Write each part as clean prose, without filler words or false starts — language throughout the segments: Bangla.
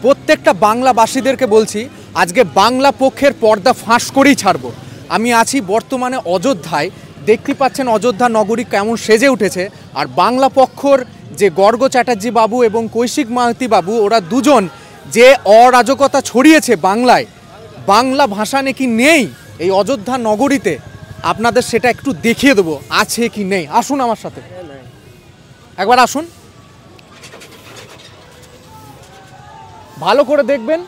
প্রত্যেকটা বাংলাভাষীদেরকে বলছি, আজকে বাংলা পক্ষের পর্দা ফাঁস করেই ছাড়ব। আমি আছি বর্তমানে অযোধ্যায়, দেখতে পাচ্ছেন অযোধ্যা নগরী কেমন সেজে উঠেছে। আর বাংলা পক্ষর যে গর্গ চ্যাটার্জি বাবু এবং কৌশিক মাহাতি বাবু, ওরা দুজন যে অরাজকতা ছড়িয়েছে বাংলায়, বাংলা ভাষা নাকি নেই এই অযোধ্যা নগরীতে, আপনাদের সেটা একটু দেখিয়ে দেবো আছে কি নেই। আসুন আমার সাথে, একবার আসুন, ভালো করে দেখবেন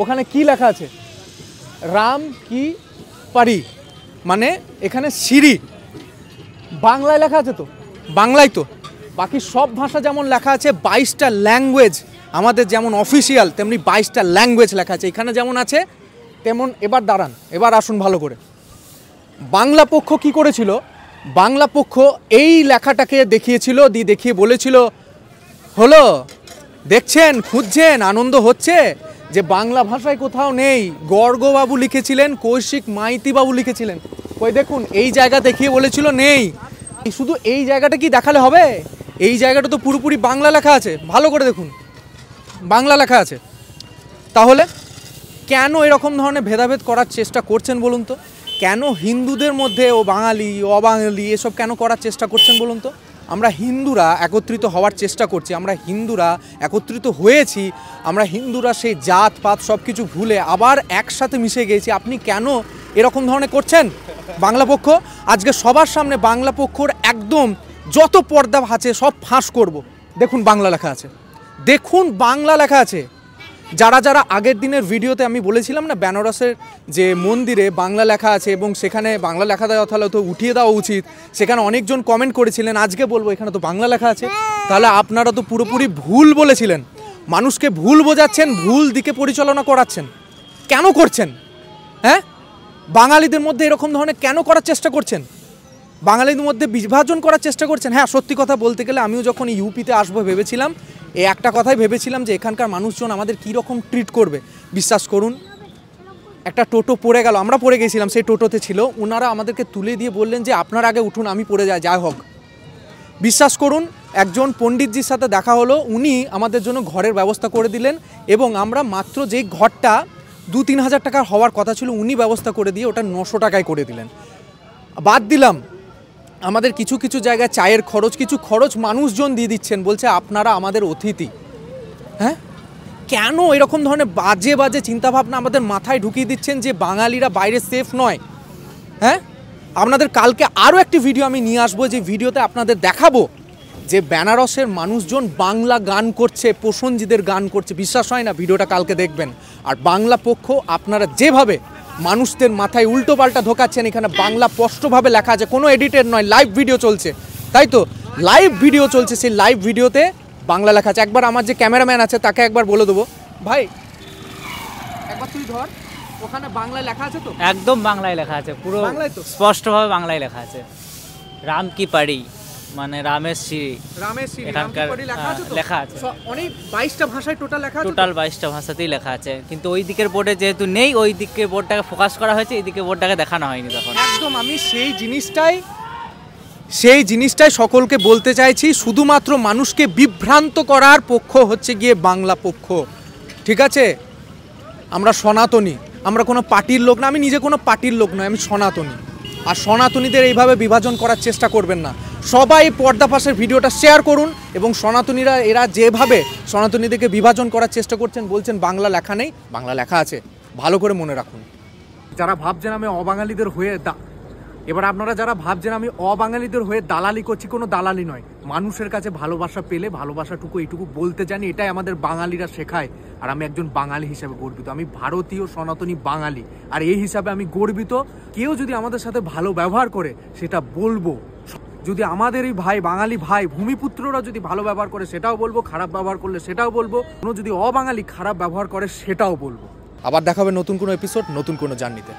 ওখানে কি লেখা আছে, রাম কি পারি, মানে এখানে সিঁড়ি বাংলায় লেখা আছে, তো বাংলায় তো, বাকি সব ভাষা যেমন লেখা আছে 22টা ল্যাঙ্গুয়েজ, আমাদের যেমন অফিসিয়াল তেমনি 22টা ল্যাঙ্গুয়েজ লেখা আছে এখানে যেমন আছে তেমন। এবার দাঁড়ান, এবার আসুন ভালো করে। বাংলা পক্ষ কি করেছিল, বাংলা পক্ষ এই লেখাটাকে দেখিয়েছিল, দেখিয়ে বলেছিল, হলো দেখছেন, খুঁজছেন, আনন্দ হচ্ছে যে বাংলা ভাষায় কোথাও নেই। গর্গবাবু লিখেছিলেন, কৌশিক মাইতি বাবু লিখেছিলেন, ওই দেখুন এই জায়গা দেখিয়ে বলেছিল নেই। শুধু এই জায়গাটা কি দেখালে হবে? এই জায়গাটা তো পুরোপুরি বাংলা লেখা আছে, ভালো করে দেখুন বাংলা লেখা আছে। তাহলে কেন এরকম ধরনের ভেদাভেদ করার চেষ্টা করছেন বলুন তো? কেন হিন্দুদের মধ্যে ও বাঙালি অবাঙালি এসব কেন করার চেষ্টা করছেন বলুন তো? আমরা হিন্দুরা একত্রিত হওয়ার চেষ্টা করছি, আমরা হিন্দুরা একত্রিত হয়েছি, আমরা হিন্দুরা সেই জাত পাত সব কিছু ভুলে আবার একসাথে মিশে গেছি। আপনি কেন এরকম ধরনের করছেন? বাংলা পক্ষ আজকে সবার সামনে বাংলা পক্ষর একদম যত পর্দা আছে সব ফাঁস করব। দেখুন বাংলা লেখা আছে, দেখুন বাংলা লেখা আছে। যারা যারা আগের দিনের ভিডিওতে আমি বলেছিলাম না বেনারসের যে মন্দিরে বাংলা লেখা আছে এবং সেখানে বাংলা লেখা দেওয়া তাহলে তো উঠিয়ে দেওয়া উচিত, সেখানে অনেকজন কমেন্ট করেছিলেন, আজকে বলবো এখানে তো বাংলা লেখা আছে। তাহলে আপনারা তো পুরোপুরি ভুল বলেছিলেন, মানুষকে ভুল বোঝাচ্ছেন, ভুল দিকে পরিচালনা করাচ্ছেন। কেন করছেন? হ্যাঁ, বাঙালিদের মধ্যে এরকম ধরনের কেন করার চেষ্টা করছেন? বাঙালিদের মধ্যে বিভাজন করার চেষ্টা করছেন। হ্যাঁ, সত্যি কথা বলতে গেলে আমিও যখন ইউপিতে আসবো ভেবেছিলাম, এই একটা কথাই ভেবেছিলাম যে এখানকার মানুষজন আমাদের কীরকম ট্রিট করবে। বিশ্বাস করুন, একটা টোটো পড়ে গেল, আমরা পড়ে গেছিলাম, সেই টোটোতে ছিল, ওনারা আমাদেরকে তুলে দিয়ে বললেন যে আপনার আগে উঠুন, আমি পড়ে যাই হোক। বিশ্বাস করুন, একজন পণ্ডিতজির সাথে দেখা হলো, উনি আমাদের জন্য ঘরের ব্যবস্থা করে দিলেন এবং আমরা মাত্র যেই ঘরটা 2-3 হাজার টাকার হওয়ার কথা ছিল উনি ব্যবস্থা করে দিয়ে ওটা 900 টাকায় করে দিলেন। বাদ দিলাম আমাদের কিছু কিছু জায়গায় চায়ের খরচ, কিছু খরচ মানুষজন দিয়ে দিচ্ছেন, বলছে আপনারা আমাদের অতিথি। হ্যাঁ, কেন এরকম ধরনের বাজে বাজে চিন্তাভাবনা আমাদের মাথায় ঢুকিয়ে দিচ্ছেন যে বাঙালিরা বাইরে সেফ নয়? হ্যাঁ, আপনাদের কালকে আরও একটি ভিডিও আমি নিয়ে আসবো, যে ভিডিওতে আপনাদের দেখাবো যে বেনারসের মানুষজন বাংলা গান করছে, প্রসেনজিতের গান করছে। বিশ্বাস হয় না? ভিডিওটা কালকে দেখবেন। আর বাংলা পক্ষ আপনারা যেভাবে মানুষদের মাথায় উল্টো পাল্টা ঢোকাচ্ছেন, এখানে বাংলা স্পষ্টভাবে লেখা আছে, কোনো এডিটেড নয়, লাইভ ভিডিও চলছে, তাই তো লাইভ ভিডিও চলছে, সেই লাইভ ভিডিওতে বাংলা লেখা আছে। একবার আমার যে ক্যামেরাম্যান আছে তাকে একবার বলে দেবো, ভাই একবার তুই ধর, ওখানে বাংলায় লেখা আছে তো? একদম বাংলায় লেখা আছে, পুরো স্পষ্টভাবে বাংলায় লেখা আছে, রাম কি পারি, মানে রামের সিঁড়ি, রামের সিঁড়ি এখানকার লেখা আছে। অনেক 22টা ভাষায় টোটাল লেখা আছে, টোটাল 22টা ভাষাতেই লেখা আছে, কিন্তু ওই দিকের বোর্ডে যেহেতু নেই, ওই দিকের বোর্ডটাকে ফোকাস করা হয়েছে, এই দিকের বোর্ডটাকে দেখানো হয়নি তখন। একদম আমি সেই জিনিসটাই সকলকে বলতে চাইছি, শুধুমাত্র মানুষকে বিভ্রান্ত করার পক্ষ হচ্ছে গিয়ে বাংলা পক্ষ, ঠিক আছে? আমরা সনাতনী, আমরা কোনো পার্টির লোক না, আমি নিজে কোনো পার্টির লোক নয়, আমি সনাতনী। আর সনাতনীদের এইভাবে বিভাজন করার চেষ্টা করবেন না। সবাই পর্দা ফাঁসের ভিডিওটা শেয়ার করুন এবং সনাতনীরা এরা যেভাবে সনাতনীদেরকে বিভাজন করার চেষ্টা করছেন, বলছেন বাংলা লেখা নেই, বাংলা লেখা আছে, ভালো করে মনে রাখুন। যারা ভাবছেন আমি অবাঙালিদের হয়ে এবার আপনারা যারা ভাবছেন আমি অবাঙালিদের হয়ে দালালি করছি, কোনো দালালি নয়। মানুষের কাছে ভালোবাসা পেলে ভালোবাসাটুকু এইটুকু বলতে জানি, এটাই আমাদের বাঙালিরা শেখায়। আর আমি একজন বাঙালি হিসাবে গর্বিত, আমি ভারতীয় সনাতনী বাঙালি, আর এই হিসাবে আমি গর্বিত। কেউ যদি আমাদের সাথে ভালো ব্যবহার করে সেটা বলবো, যদি আমাদের এই ভাই বাঙালি ভাই ভূমিপুত্ররা যদি ভালো ব্যবহার করে সেটাও বলবো, খারাপ ব্যবহার করলে সেটাও বলবো, কোনো যদি অবাঙালি খারাপ ব্যবহার করে সেটাও বলবো। আবার দেখা হবে নতুন কোনো এপিসোড, নতুন কোনো জার্নিতে।